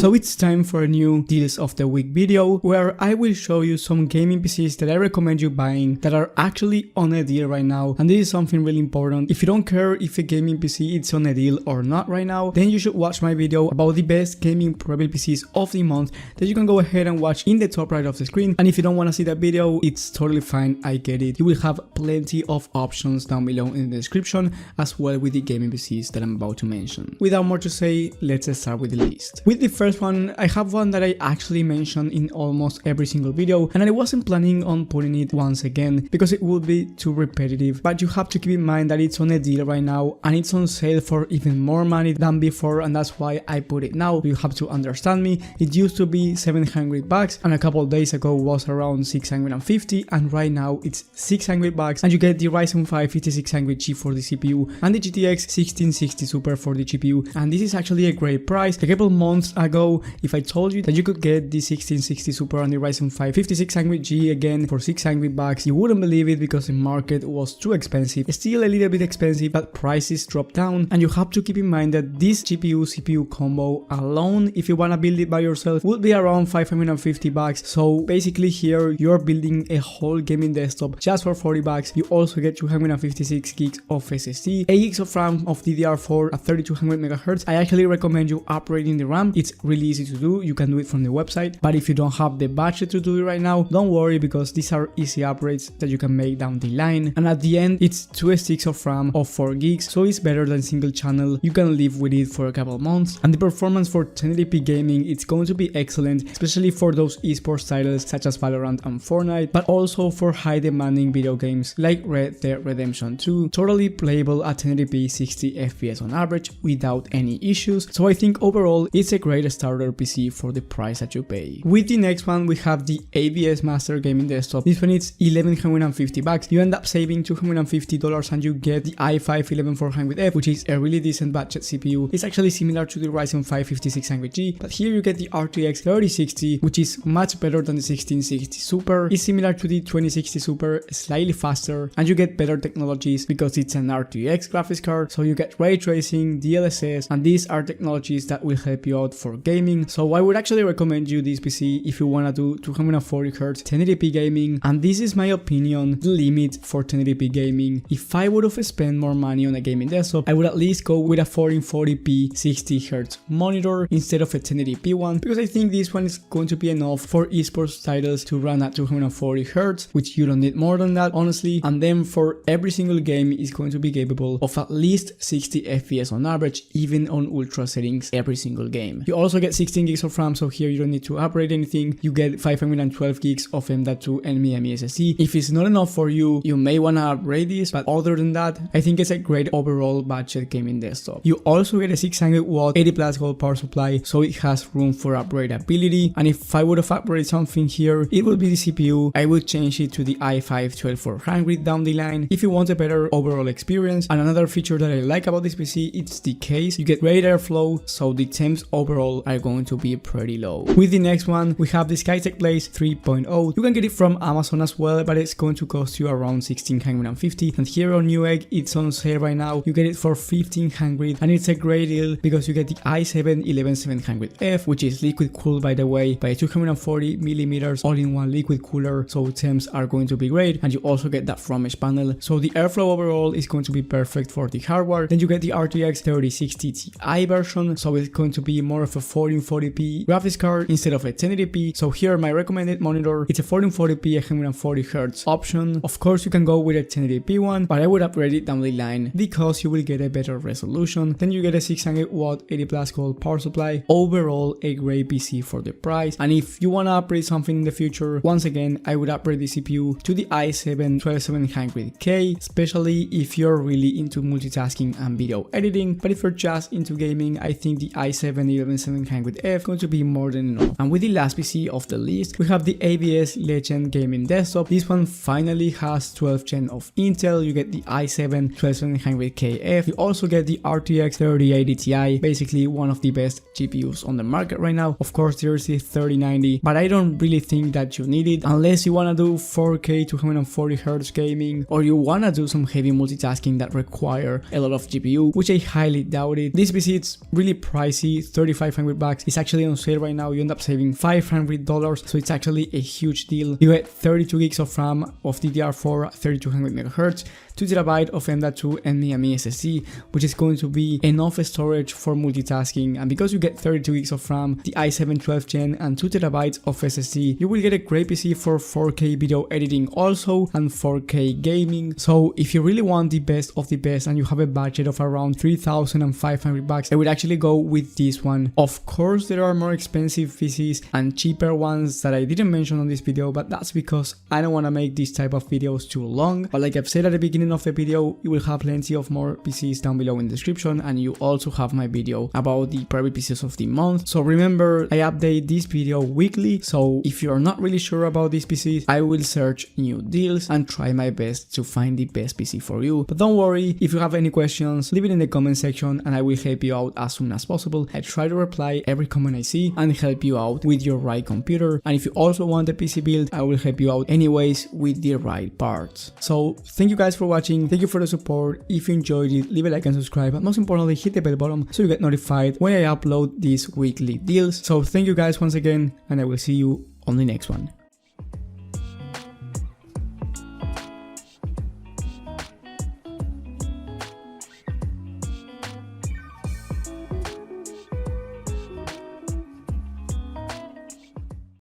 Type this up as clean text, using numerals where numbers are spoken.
So it's time for a new deals of the week video where I will show you some gaming PCs that I recommend you buying that are actually on a deal right now. And this is something really important. If you don't care if a gaming PC is on a deal or not right now, then you should watch my video about the best gaming Prebuilt PCs of the month that you can go ahead and watch in the top right of the screen. And if you don't want to see that video, it's totally fine, I get it. You will have plenty of options down below in the description as well with the gaming PCs that I'm about to mention. Without more to say, let's start with the list. With the first one, I have one that I actually mentioned in almost every single video, and I wasn't planning on putting it once again because it would be too repetitive, but you have to keep in mind that it's on a deal right now and it's on sale for even more money than before, and that's why I put it now. You have to understand me. It used to be $700 and a couple of days ago was around 650, and right now it's $600 and you get the Ryzen 5 5600G for the CPU and the GTX 1660 Super for the GPU, and this is actually a great price. A couple months ago, if I told you that you could get the 1660 Super and the Ryzen 5 5600G again for $600, you wouldn't believe it because the market was too expensive. Still a little bit expensive, but prices dropped down, and you have to keep in mind that this GPU-CPU combo alone, if you wanna build it by yourself, would be around $550. So basically here you're building a whole gaming desktop just for $40. You also get 256 gigs of SSD, 8 gigs of RAM of DDR4 at 3200 MHz. I actually recommend you upgrading the RAM. It's really easy to do. You can do it from the website, but if you don't have the budget to do it right now, don't worry because these are easy upgrades that you can make down the line. And at the end, it's 2 sticks of RAM of 4 gigs, so it's better than single channel. You can live with it for a couple months, and the performance for 1080p gaming, it's going to be excellent, especially for those esports titles such as Valorant and Fortnite, but also for high demanding video games like Red Dead Redemption 2, totally playable at 1080p 60 FPS on average without any issues. So I think overall it's a great starter PC for the price that you pay. With the next one, we have the ABS Master Gaming Desktop. This one is $1,150. You end up saving $250 and you get the i5-11400F, which is a really decent budget CPU. It's actually similar to the Ryzen 5 5600G, but here you get the RTX 3060, which is much better than the 1660 Super. It's similar to the 2060 Super, slightly faster, and you get better technologies because it's an RTX graphics card, so you get ray tracing, DLSS, and these are technologies that will help you out for gaming. So I would actually recommend you this PC if you wanna do 240Hz 1080p gaming, and this is my opinion, the limit for 1080p gaming. If I would have spent more money on a gaming desktop, I would at least go with a 1440p 60Hz monitor instead of a 1080p one, because I think this one is going to be enough for esports titles to run at 240Hz, which you don't need more than that honestly, and then for every single game is going to be capable of at least 60 FPS on average, even on ultra settings every single game. You also get 16 gigs of RAM, so here you don't need to upgrade anything. You get 512 gigs of M.2 NVMe SSD. If it's not enough for you, you may wanna upgrade this, but other than that, I think it's a great overall budget gaming desktop. You also get a 600 watt 80 plus volt power supply, so it has room for upgradability. And if I would have upgraded something here, it would be the CPU. I would change it to the i5-12400 down the line if you want a better overall experience. And another feature that I like about this PC, it's the case. You get great airflow, so the temps overall are going to be pretty low. With the next one, we have the Skytech Blaze 3.0. You can get it from Amazon as well, but it's going to cost you around $1,650. And here on Newegg, it's on sale right now. You get it for $1,500, and it's a great deal because you get the i7-11700F, which is liquid cooled by the way, by 240mm all-in-one liquid cooler, so temps are going to be great, and you also get that from mesh panel, so the airflow overall is going to be perfect for the hardware. Then you get the RTX 3060 Ti version, so it's going to be more of a 1440p graphics card instead of a 1080p. So here my recommended monitor, it's a 1440p 140Hz option. Of course you can go with a 1080p one, but I would upgrade it down the line because you will get a better resolution. Then you get a 600 watt 80 plus volt power supply. Overall a great PC for the price, and if you wanna upgrade something in the future, once again I would upgrade the CPU to the i7-12700K, especially if you're really into multitasking and video editing. But if you're just into gaming, I think the i7-11700F is going to be more than enough. And with the last PC of the list, we have the ABS Legend Gaming Desktop. This one finally has 12th gen of Intel. You get the i7-12700KF. You also get the RTX 3080 Ti, basically one of the best GPUs on the market right now. Of course there's the 3090, but I don't really think that you need it unless you wanna do 4K 240Hz gaming, or you wanna do some heavy multitasking that require a lot of GPU, which I highly doubt it. This PC is really pricey, $3,500 bucks. It's actually on sale right now. You end up saving $500, so it's actually a huge deal. You get 32 gigs of RAM of DDR4 3200 MHz, 2TB of M.2 NVMe SSD, which is going to be enough storage for multitasking. And because you get 32 gigs of RAM, the i7 12th Gen and 2TB of SSD, you will get a great PC for 4K video editing also and 4K gaming. So if you really want the best of the best and you have a budget of around 3,500 bucks, I would actually go with this one. Of course, there are more expensive PCs and cheaper ones that I didn't mention on this video, but that's because I don't want to make this type of videos too long. But like I've said at the beginning of the video, you will have plenty of more PCs down below in the description, and you also have my video about the Prebuilt PCs of the month. So remember, I update this video weekly, so if you're not really sure about these PCs, I will search new deals and try my best to find the best PC for you. But don't worry, if you have any questions, leave it in the comment section and I will help you out as soon as possible. I try to reply every comment I see and help you out with your right computer. And if you also want a PC build, I will help you out anyways with the right parts. So thank you guys for watching, thank you for the support. If you enjoyed it, leave a like and subscribe, and most importantly, hit the bell button so you get notified when I upload these weekly deals. So thank you guys once again, and I will see you on the next one.